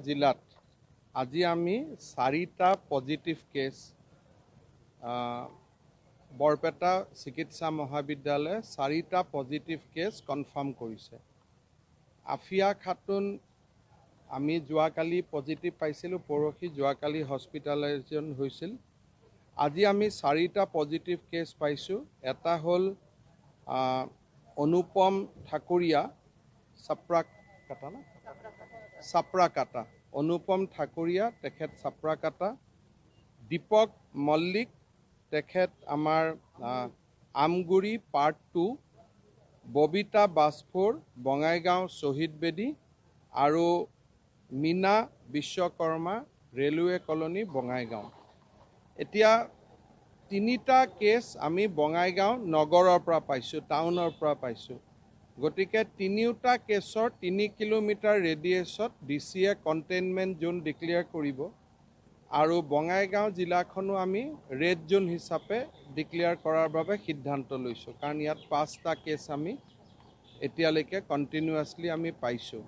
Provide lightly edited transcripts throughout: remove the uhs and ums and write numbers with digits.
জিলাত আজি আমি 4টা পজিটিভ কেছ বৰপেটা চিকিৎসা মহাবিদ্যালয়ে 4টা পজিটিভ কেছ কনফাৰ্ম কৰিছে। আফিয়া খাতুন আমি যোৱাকালি পজিটিভ পাইছিলোঁ, পৰহি যোৱাকালি হস্পিটেলাইজেশ্যন হৈছিল। আজি আমি 4টা পজিটিভ কেছ পাইছোঁ। এটা হ'ল অনুপম ঠাকুৰীয়া চাপ্ৰাকাটা, অনুপম ঠাকুৰীয়া তেখেত চাপ্ৰাকাটা, দীপক মল্লিক তেখেত আমাৰ আমগুৰি পাৰ্ট 2, ববিতা বাজপুৰ বঙাইগাঁও শ্বহীদ বেদী আৰু মীনা বিশ্বকৰ্মা ৰেলৱে কলনী বঙাইগাঁও। এতিয়া 3টা কেছ আমি বঙাইগাঁও নগৰৰ পৰা পাইছোঁ, টাউনৰ পৰা পাইছোঁ। গতিকে 3টা কেছৰ 3 কিলোমিটাৰ ৰেডিয়াছত ডিচিয়ে কণ্টেইনমেণ্ট জোন ডিক্লেয়াৰ কৰিব আৰু বঙাইগাঁও জিলাখনো আমি ৰেড জোন হিচাপে ডিক্লেয়াৰ কৰাৰ বাবে সিদ্ধান্ত লৈছোঁ, কাৰণ ইয়াত 5টা কেছ আমি এতিয়ালৈকে কণ্টিনিউৱাছলি আমি পাইছোঁ।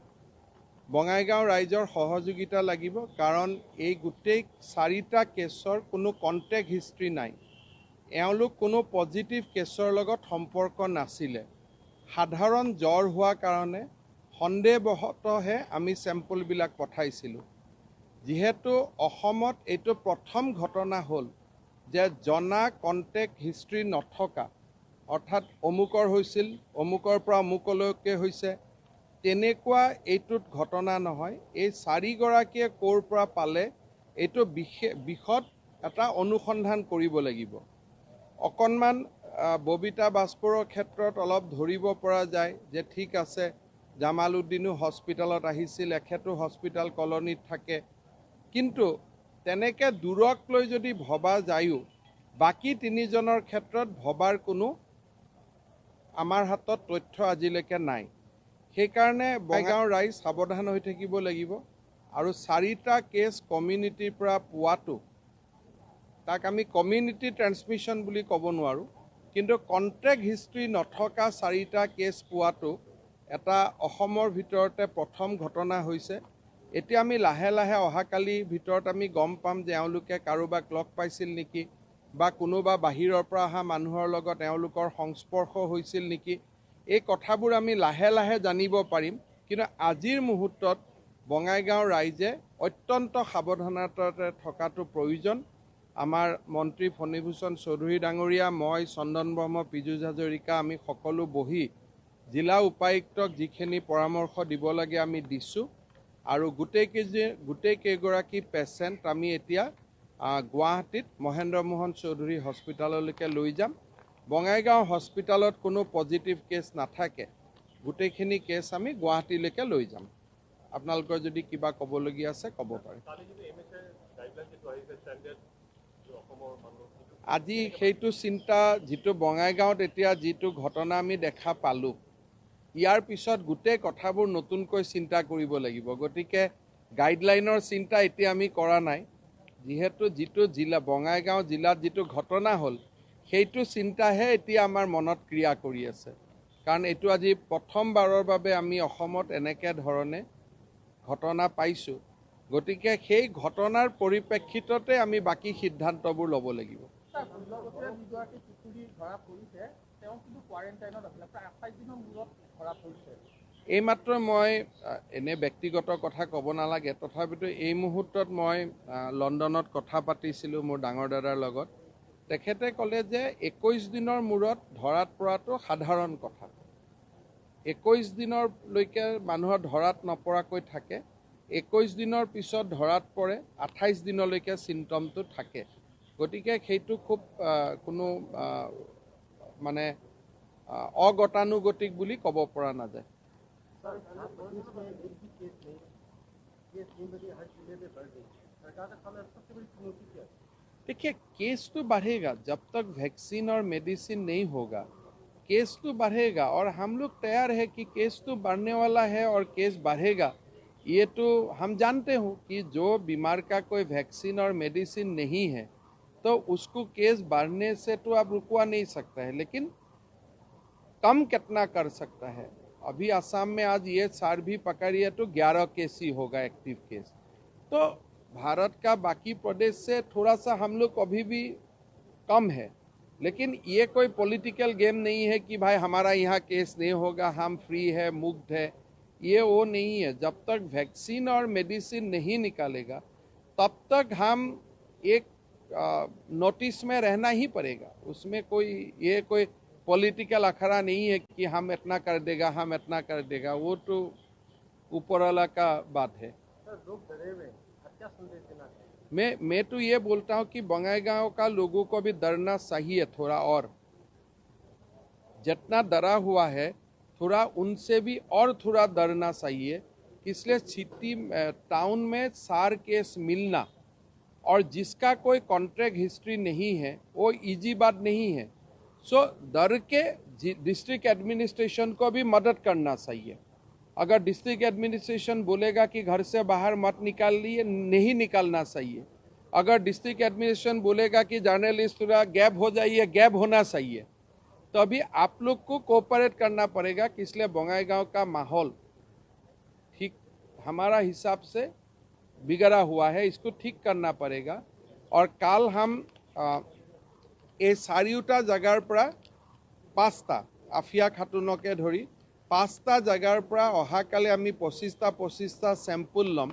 বঙাইগাঁও ৰাইজৰ সহযোগিতা লাগিব, কাৰণ এই গোটেই 4টা কেছৰ কোনো কণ্টেক্ট হিষ্ট্ৰী নাই। এওঁলোক কোনো পজিটিভ কেছৰ লগত সম্পৰ্ক নাছিলে। সাধাৰণ জ্বৰ হোৱাৰ কাৰণে সন্দেহবশতহে আমি চেম্পলবিলাক পঠাইছিলোঁ। যিহেতু অসমত এইটো প্ৰথম ঘটনা হ'ল যে জনা কণ্টেক্ট হিষ্ট্ৰী নথকা, অৰ্থাৎ অমুকৰ হৈছিল, অমুকৰ পৰা অমুকলৈকে হৈছে, তেনেকুৱা এইটোত ঘটনা নহয়। এই 4গৰাকীয়ে ক'ৰ পৰা পালে এইটো বিশদ এটা অনুসন্ধান কৰিব লাগিব। অকণমান ববিতা বাজপুৰৰ ক্ষেত্ৰত অলপ ধৰিব পৰা যায় যে ঠিক আছে, জামালুদ্দিনো হস্পিটেলত আহিছিল, এখেতো হস্পিটেল কলনীত থাকে, কিন্তু তেনেকৈ দূৰক লৈ যদি ভবা যায়ো বাকী 3জনৰ ক্ষেত্ৰত ভবাৰ কোনো আমাৰ হাতত তথ্য আজিলৈকে নাই। সেইকাৰণে বঙাইগাঁও ৰাইজ সাৱধান হৈ থাকিব লাগিব আৰু 4টা কেছ কমিউনিটিৰ পৰা পোৱাটো, তাক আমি কমিউনিটি ট্ৰেন্সমিশ্যন বুলি ক'ব নোৱাৰোঁ, কিন্তু কণ্টেক্ট হিষ্ট্ৰী নথকা 4টা কেছ পোৱাটো এটা অসমৰ ভিতৰতে প্ৰথম ঘটনা হৈছে। এতিয়া আমি লাহে লাহে অহাকালিৰ ভিতৰত আমি গম পাম যে এওঁলোকে কাৰোবাক লগ পাইছিল নেকি, বা কোনোবা বাহিৰৰ পৰা অহা মানুহৰ লগত এওঁলোকৰ সংস্পৰ্শ হৈছিল নেকি। এই কথাবোৰ আমি লাহে লাহে জানিব পাৰিম, কিন্তু আজিৰ মুহূৰ্তত বঙাইগাঁও ৰাইজে অত্যন্ত সাৱধানতাৰে থকাটো প্ৰয়োজন। আমাৰ মন্ত্ৰী ফণীভূষণ চৌধুৰী ডাঙৰীয়া, মই, চন্দন ব্ৰহ্ম, পীযুষ হাজৰিকা, আমি সকলো বহি জিলা উপায়ুক্তক যিখিনি পৰামৰ্শ দিব লাগে আমি দিছোঁ। আৰু গোটেই কেইগৰাকী পেচেণ্ট আমি এতিয়া গুৱাহাটীত মহেন্দ্ৰ মোহন চৌধুৰী হস্পিটেললৈকে লৈ যাম। বঙাইগাঁও হস্পিটেলত কোনো পজিটিভ কেছ নাথাকে, গোটেইখিনি কেছ আমি গুৱাহাটীলৈকে লৈ যাম। আপোনালোকৰ যদি কিবা ক'বলগীয়া আছে ক'ব পাৰে। আজি সেইটো চিন্তা, যিটো বঙাইগাঁৱত এতিয়া যিটো ঘটনা আমি দেখা পালোঁ, ইয়াৰ পিছত গোটেই কথাবোৰ নতুনকৈ চিন্তা কৰিব লাগিব। গতিকে গাইডলাইনৰ চিন্তা এতিয়া আমি কৰা নাই। যিহেতু যিটো বঙাইগাঁও জিলাত যিটো ঘটনা হ'ল, সেইটো চিন্তাহে এতিয়া আমাৰ মনত ক্ৰিয়া কৰি আছে, কাৰণ এইটো আজি প্ৰথমবাৰৰ বাবে আমি অসমত এনেকৈ ধৰণে ঘটনা পাইছোঁ। গতিকে সেই ঘটনাৰ পৰিপ্ৰেক্ষিততে আমি বাকী সিদ্ধান্তবোৰ ল'ব লাগিব। এইমাত্ৰ মই এনে ব্যক্তিগত কথা ক'ব নালাগে, তথাপিতো এই মুহূৰ্তত মই লণ্ডনত কথা পাতিছিলোঁ মোৰ ডাঙৰ দাদাৰ লগত। তেখেতে ক'লে যে 21 দিনৰ মূৰত ধৰাত পৰাটো সাধাৰণ কথা। 21 দিনলৈকে মানুহৰ ধৰাত নপৰাকৈ থাকে, 21 দিনৰ পিছত ধৰাত পৰে, 28 দিনলৈকে চিমটমটো থাকে। গতিকে সেইটো খুব কোনো মানে অগতানুগতিক বুলি ক'ব পৰা নাযায়। देखिए, केस तो बढ़ेगा जब तक वैक्सीन और मेडिसिन नहीं होगा, केस तो बढ़ेगा और हम लोग तैयार है कि केस तो बढ़ने वाला है और केस बढ़ेगा। ये तो हम जानते हो कि जो बीमार का कोई वैक्सीन और मेडिसिन नहीं है तो उसको केस बढ़ने से तो आप रुकवा नहीं सकता है, लेकिन कम कितना कर सकता है। अभी असम में आज ये सार भी पकड़ी है तो 11 केस ही होगा एक्टिव केस। तो भारत का बाकी प्रदेश से थोड़ा सा हम लोग अभी भी कम है, लेकिन ये कोई पॉलिटिकल गेम नहीं है कि भाई हमारा यहाँ केस नहीं होगा, हम फ्री है, मुक्त है। ये वो नहीं है। जब तक वैक्सीन और मेडिसिन नहीं निकालेगा तब तक हम एक नोटिस में रहना ही पड़ेगा। उसमें कोई पॉलिटिकल अखाड़ा नहीं है कि हम इतना कर देगा, हम इतना कर देगा। वो तो ऊपर वाला का बात है। मैं तो ये बोलता हूँ कि बंगाईगांव का लोगों को भी डरना चाहिए थोड़ा, और जितना डरा हुआ है थोड़ा उनसे भी और थोड़ा डरना चाहिए। इसलिए सिटी टाउन में सार केस मिलना और जिसका कोई कॉन्ट्रैक्ट हिस्ट्री नहीं है वो इजी बात नहीं है। सो डर के डिस्ट्रिक्ट एडमिनिस्ट्रेशन को भी मदद करना चाहिए। अगर डिस्ट्रिक्ट एडमिनिस्ट्रेशन बोलेगा कि घर से बाहर मत निकालिए, नहीं निकालना चाहिए। अगर डिस्ट्रिक्ट एडमिनिस्ट्रेशन बोलेगा कि जर्नलिस्ट थोड़ा गैप हो जाइए, गैप होना चाहिए। तो अभी आप लोग को कोऑपरेट करना पड़ेगा कि इसलिए बंगाईगांव का माहौल ठीक हमारा हिसाब से बिगड़ा हुआ है, इसको ठीक करना पड़ेगा। और कल हम ये चारिटा जगार पर 5टा आफिया खातुनके धरी 5टा जगार पर अहाकाले आमी 25टा सैम्पल लम,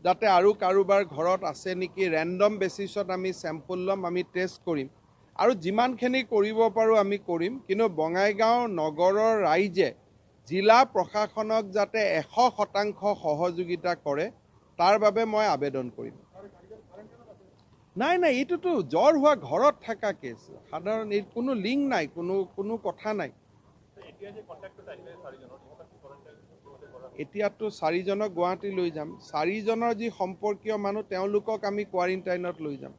जाते आरु कारोबार घरत आछे नेकी रेन्डम बेसिसत आमी सैम्पल लम, आमी टेस्ट करिम और जिमानखिनि करिब पारो आमी करिम। किन्तु बंगाईगांव नगৰৰ राइजे जिला प्रशासनक जाते 100% सहयोगिता करे तार बाबे मैं आवेदन करिम। নাই এইটোতো জ্বৰ হোৱা ঘৰত থকা কেছ, সাধাৰণ কোনো লিংক নাই, কোনো কথা নাই। এতিয়াতো 4জনক গুৱাহাটী লৈ যাম। 4জনৰ যি সম্পৰ্কীয় মানুহ তেওঁলোকক আমি কোৱাৰেণ্টাইনত লৈ যাম।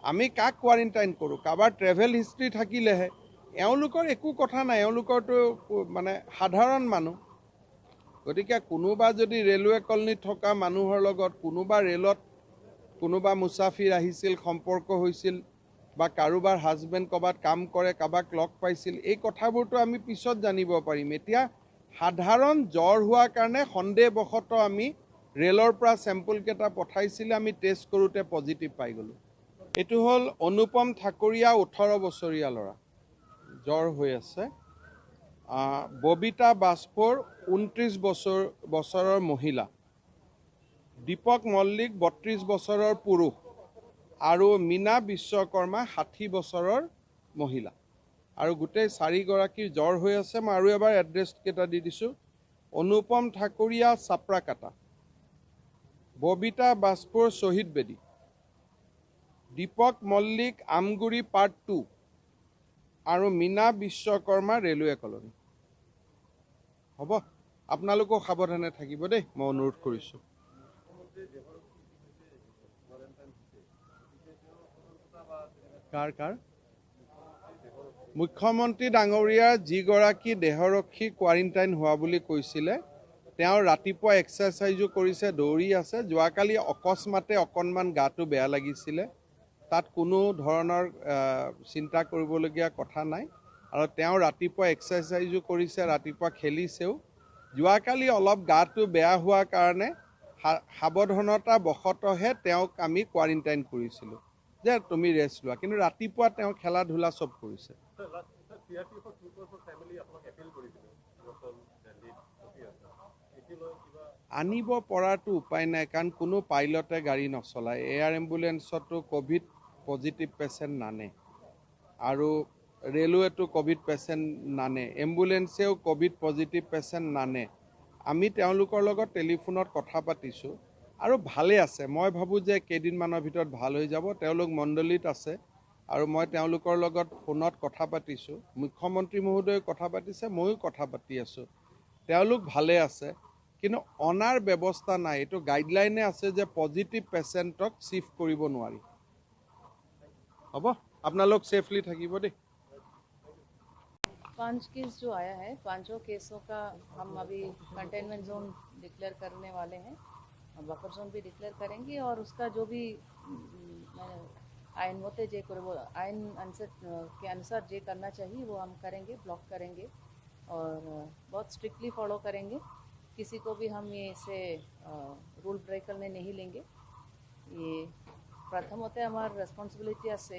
আমি কাক কোৱাৰেণ্টাইন কৰোঁ? কাৰোবাৰ ট্ৰেভেল হিষ্ট্ৰী থাকিলেহে। এওঁলোকৰ একো কথা নাই, এওঁলোকৰতো মানে সাধাৰণ মানুহ। গতিকে কোনোবা যদি ৰেলৱে কলনীত থকা মানুহৰ লগত কোনোবা ৰেলত কোনোবা মুছাফিৰ আহিছিল, সম্পৰ্ক হৈছিল, বা কাৰোবাৰ হাজবেণ্ড ক'ৰবাত কাম কৰে, কাৰোবাক লগ পাইছিল, এই কথাবোৰতো আমি পিছত জানিব পাৰিম। এতিয়া সাধাৰণ জ্বৰ হোৱাৰ কাৰণে সন্দেহবশতঃ আমি ৰেলৰ পৰা চেম্পলকেইটা পঠাইছিলে, আমি টেষ্ট কৰোঁতে পজিটিভ পাই গ'লোঁ। এইটো হ'ল অনুপম ঠাকুৰীয়া, 18 বছৰীয়া ল'ৰা, জ্বৰ হৈ আছে। ববিতা বাজপৰ 29 বছৰৰ মহিলা, দীপক মল্লিক 32 বছৰৰ পুৰুষ আৰু মীনা বিশ্বকৰ্মা 60 বছৰৰ মহিলা। আৰু গোটেই 4গৰাকীৰ জ্বৰ হৈ আছে। মই আৰু এবাৰ এড্ৰেছকেইটা দি দিছোঁ। অনুপম ঠাকুৰীয়া চাপৰাকাটা, ববিতা বাজপৰ শ্বহীদ বেদী, দীপক মল্লিক আমগুৰি পাৰ্ট 2 আৰু মীনা বিশ্বকৰ্মা ৰেলৱে কলনী। হ'ব, আপোনালোকেও সাৱধানে থাকিব দেই, মই অনুৰোধ কৰিছোঁ। কাৰ মুখ্যমন্ত্ৰী ডাঙৰীয়াৰ যিগৰাকী দেহৰক্ষী কোৱাৰেণ্টাইন হোৱা বুলি কৈছিলে, তেওঁ ৰাতিপুৱা এক্সাৰচাইজো কৰিছে, দৌৰি আছে। যোৱাকালি অকস্মাতে অকণমান গাটো বেয়া লাগিছিলে, তাত কোনো ধৰণৰ চিন্তা কৰিবলগীয়া কথা নাই। আৰু তেওঁ ৰাতিপুৱা এক্সাৰচাইজো কৰিছে, ৰাতিপুৱা খেলিছেও। যোৱাকালি অলপ গাটো বেয়া হোৱাৰ কাৰণে সাৱধানতা বশতহে তেওঁক আমি কোৱাৰেণ্টাইন কৰিছিলোঁ যে তুমি ৰেষ্ট লোৱা, কিন্তু ৰাতিপুৱা তেওঁ খেলা ধূলা চব কৰিছে। আনিব পৰাটো উপায় নাই, কাৰণ কোনো পাইলটে গাড়ী নচলায়। এয়াৰ এম্বুলেন্সতো কোভিড পজিটিভ পেচেণ্ট নানে আৰু ৰেলৱেটো কোভিড পেচেণ্ট নানে, এম্বুলেন্সেও কোভিড পজিটিভ পেচেণ্ট নানে। আমি তেওঁলোকৰ লগত টেলিফোনত কথা পাতিছোঁ আৰু ভালে আছে। মই ভাবোঁ যে কেইদিনমানৰ ভিতৰত ভাল হৈ যাব। তেওঁলোক মণ্ডলীত আছে আৰু মই তেওঁলোকৰ লগত ফোনত কথা পাতিছোঁ। মুখ্যমন্ত্ৰী মহোদয়ে কথা পাতিছে, ময়ো কথা পাতি আছোঁ। তেওঁলোক ভালে আছে, কিন্তু অনাৰ ব্যৱস্থা নাই। এইটো গাইডলাইনে আছে যে পজিটিভ পেচেণ্টক চিফ্ট কৰিব নোৱাৰি। হ'ব, আপোনালোক সেফলি থাকিব দেই। 5 केस जो आया है, 5 केसों का हम अभी कंटेनमेंट जोन डिक्लेयर करने वाले हैं, बफर जोन भी डिक्लेयर करेंगे और उसका जो भी आइन होते जे आइन के अनुसार जे करना चाहिए वो हम करेंगे, ब्लॉक करेंगे। और बहुत स्ट्रिक्टली फॉलो करेंगे। किसी को भी हम ये इसे रूल ब्रेक करने नहीं लेंगे। ये प्रथमते हमार रेस्पॉन्सिबिलिटी আছে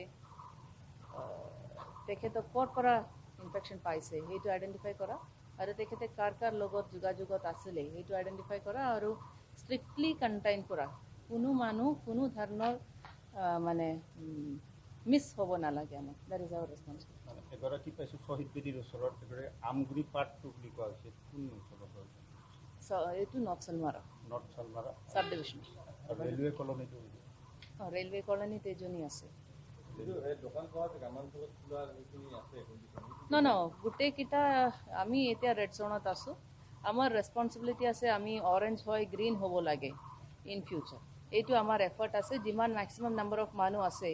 তেখেতক ক'ৰ পৰা ইনফেকশ্যন পাইছে সেইটো আইডেণ্টিফাই কৰা আৰু তেখেতে কাৰ কাৰ লগত যোগাযোগত আছিলে সেইটো আইডেণ্টিফাই কৰা আৰু ষ্ট্ৰিক্টলি কণ্টেইন কৰা। কোনো মানুহ কোনো ধৰণৰ মানে মিছ হ'ব নালাগে। আমাক দেট ইজ আৱাৰ ৰেছপন্সিবিলিটি। এগৰাকী পাইছোঁ শ্বহীদ বেদীৰ ওচৰত একেবাৰে আমগুৰি পাৰ্ট 2 বুলি কোৱা হৈছে, কোন অঞ্চলত হয়? এইটো নৰ্থ চালমাৰা চাব ডিভিজন। ৰেলৱে কলনীটো ৰেলৱে কলনীত এজনী আছে। ন গোটেইকেইটা আমি এতিয়া ৰেড জোনত আছোঁ। আমাৰ ৰেছপন্সিবিলিটি আছে আমি অৰেঞ্জ হয় গ্ৰীণ হ'ব লাগে ইন ফিউচাৰ। এইটো আমাৰ এফৰ্ট আছে। যিমান মেক্সিমাম নাম্বাৰ অফ মানুহ আছে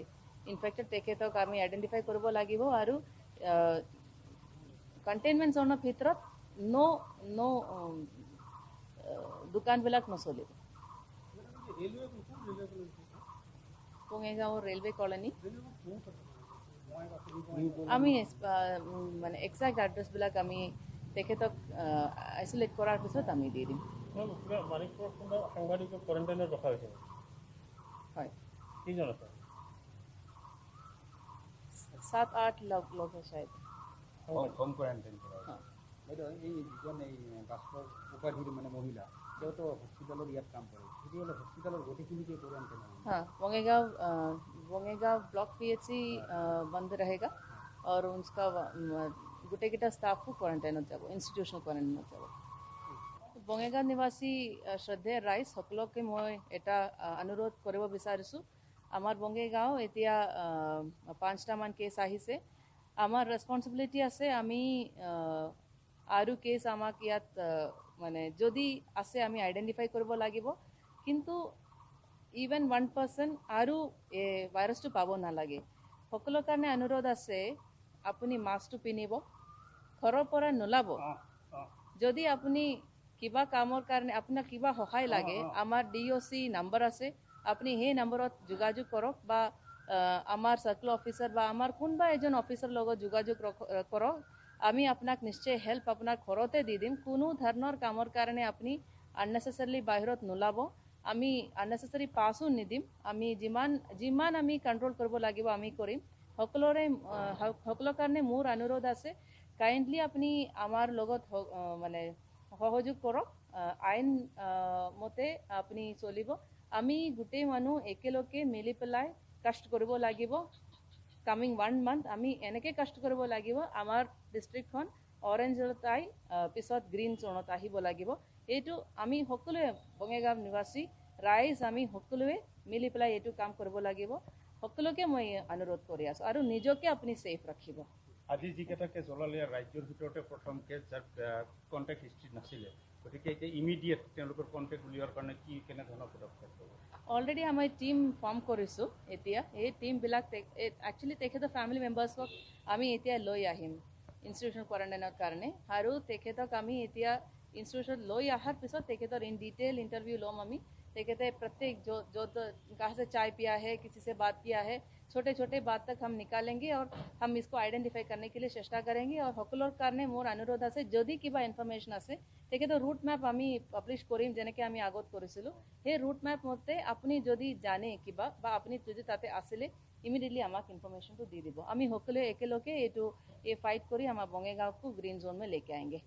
ইনফেক্টেড তেখেতক আমি আইডেণ্টিফাই কৰিব লাগিব আৰু কণ্টেইনমেণ্ট জোনৰ ভিতৰত দোকানবিলাক নচলিব। বঙাইগাঁও ৰেলৱে কলনী আমি মানে এক্সাক্ট এড্ৰেছবিলাক আমি তেখেতক আইচলেট কৰাৰ পিছত আমি দি দিম। সাংবাদিকক কোৱাৰেণ্টাইনত ৰখা হৈছে হয়, কেইজন আছে? 7-8 লোক শায়দ হোম কোৱাৰেণ্টাইন কৰা হৈছে। বাইদেউ এই যিজন এই ভাস্কৰ উপাধিৰ মানে মহিলা তেওঁতো হস্পিটেলৰ ইয়াত কাম কৰে, তেতিয়াহ'লে হস্পিটেলৰ গোটেইখিনিকে কোৱাৰেণ্টাইন হ'ব? हाँ, बोंगेगांव ब्लॉक PHC बंद रहेगा और उसका গোটেইকেইটা স্টাফো কোৱাৰেণ্টাইনত যাব, ইনষ্টিটিউচনেল কোৱাৰেণ্টাইনত যাব। বঙাইগাঁও নিবাসী শ্ৰদ্ধেয় ৰাইজ সকলোকে মই এটা অনুৰোধ কৰিব বিচাৰিছোঁ। আমাৰ বঙাইগাঁও এতিয়া 5টামান কেছ আহিছে। আমাৰ ৰেছপন্সিবিলিটি আছে আমি আৰু কেছ আমাক ইয়াত মানে যদি আছে আমি আইডেণ্টিফাই কৰিব লাগিব। কিন্তু ইভেন 1% আৰু এই ভাইৰাছটো পাব নালাগে। সকলোৰ কাৰণে অনুৰোধ আছে আপুনি মাস্কটো পিন্ধিব, ঘৰৰ পৰা নোলাব। যদি আপুনি কিবা কামৰ কাৰণে আপোনাক কিবা সহায় লাগে আমাৰ DOC নম্বৰ আছে, আপুনি সেই নম্বৰত যোগাযোগ কৰক বা আমাৰ সাৰ্কেল অফিচাৰ বা আমাৰ কোনোবা এজন অফিচাৰ লগত যোগাযোগ কৰক। আমি আপোনাক নিশ্চয় হেল্প আপোনাৰ ঘৰতে দি দিম। কোনো ধৰণৰ কামৰ কাৰণে আপুনি আননেচেচাৰিলি বাহিৰত নোলাব। আমি আননেচেচাৰি পাছো নিদিম। আমি যিমান আমি কণ্ট্ৰল কৰিব লাগিব আমি কৰিম। সকলোৰ কাৰণে মোৰ অনুৰোধ আছে কাইণ্ডলি আপুনি আমাৰ লগত মানে সহযোগ কৰক। আইন মতে আপুনি চলিব। আমি গোটেই মানুহ একেলগে মিলি পেলাই কষ্ট কৰিব লাগিব। কামিং 1 মান্থ আমি এনেকৈ কষ্ট কৰিব লাগিব আমাৰ ডিষ্ট্ৰিক্টখন অৰেঞ্জত পিছত গ্ৰীণ জোনত আহিব লাগিব। এইটো আমি সকলোৱে বঙাইগাঁও নিবাসী ৰাইজ আমি সকলোৱে মিলি পেলাই এইটো কাম কৰিব লাগিব। সকলোকে মই অনুৰোধ কৰি আছোঁ আৰু নিজকে আপুনি ছেফ ৰাখিব। আজি যিকেইটা কেছ ওলালে ৰাজ্যৰ ভিতৰতে প্ৰথম কেছ যাৰ কণ্টেক্ট হিষ্ট্ৰী নাছিলে, গতিকে এতিয়া ইমিডিয়েট তেওঁলোকৰ কণ্টেক্ট উলিওৱাৰ কাৰণে কি কেনেধৰণৰ পদক্ষেপ ল'ব? অলৰেডি আমি টিম ফৰ্ম কৰিছোঁ। এতিয়া এই টিমবিলাক একচুৱেলি তেখেতৰ ফেমিলি মেম্বাৰ্ছক আমি এতিয়া লৈ আহিম ইনষ্টিটিউচন কোৱাৰেণ্টাইনৰ কাৰণে আৰু তেখেতক আমি এতিয়া ইনষ্টিটিউচন লৈ অহাৰ পিছত তেখেতৰ इन डिटेल इंटरव्यू ল'ম আমি। तेखते प्रत्येक जो कहाँ से चाय पिया है, किसी से बात किया है, छोटे छोटे बात तक हम निकालेंगे और हम इसको आइडेंटिफाई करने के लिए चेष्टा करेंगे। और সকলোর কারণে মোর অনুরোধ আছে যদি কিবা ইনফরমেশন আছে তেখেতৰ ৰুট মেপ আমি পাব্লিছ কৰিম যেনেকৈ আমি আগত কৰিছিলোঁ। সেই ৰুট মেপ মতে আপুনি যদি জানে কিবা বা আপুনি যদি তাতে আছিলে ইমিডিয়েটলি আমাক ইনফরমেশনটো দি দিব। আমি সকলোৱে একেলগে এই ফাইট কৰি আমাৰ বঙাইগাঁওকো গ্ৰীণ জোন में लेके आएंगे।